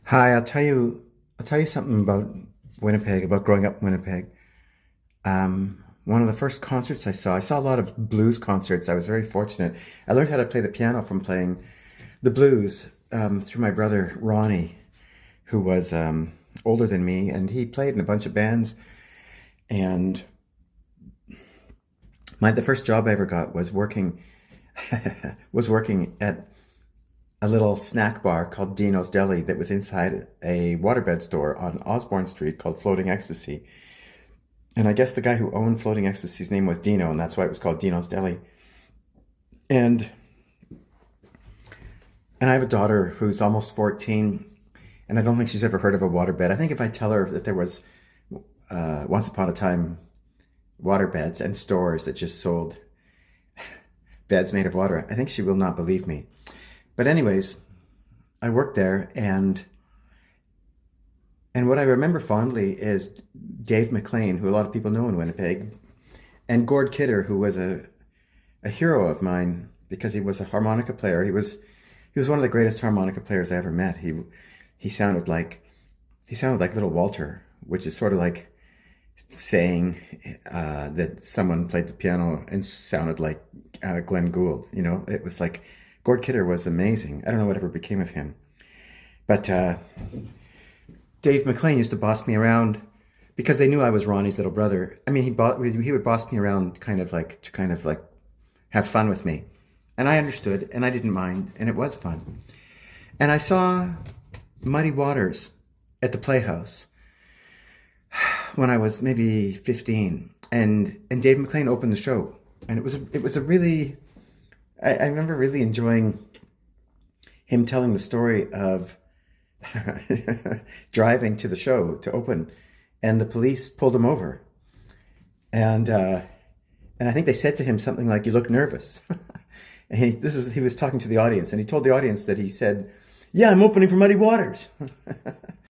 Hi, I'll tell you something about Winnipeg, about growing up in Winnipeg. One of the first concerts I saw a lot of blues concerts. I was very fortunate. I learned how to play the piano from playing the blues through my brother Ronnie, who was older than me, and he played in a bunch of bands. And the first job I ever got was working was working at a little snack bar called Dino's Deli that was inside a waterbed store on Osborne Street called Floating Ecstasy. And I guess the guy who owned Floating Ecstasy's name was Dino, and that's why it was called Dino's Deli. And and I have a daughter who's almost 14, and I don't think she's ever heard of a waterbed. I think if I tell her that there was once upon a time waterbeds and stores that just sold beds made of water, I think she will not believe me. But anyways, I worked there, and what I remember fondly is Dave McLean, who a lot of people know in Winnipeg, and Gord Kidder, who was a hero of mine because he was a harmonica player. He was one of the greatest harmonica players I ever met. He sounded like little Walter, which is sort of like saying that someone played the piano and sounded like Glenn Gould. You know, it was like Gord Kidder was amazing. I don't know whatever became of him, but Dave McLean used to boss me around because they knew I was Ronnie's little brother. I mean, he would boss me around kind of like to kind of like have fun with me, and I understood, and I didn't mind, and it was fun. And I saw Muddy Waters at the Playhouse when I was maybe 15, and Dave McLean opened the show, and it was a really I remember really enjoying him telling the story of driving to the show to open, and the police pulled him over, and I think they said to him something like, "You look nervous." And he was talking to the audience, and he told the audience that he said, "Yeah, I'm opening for Muddy Waters."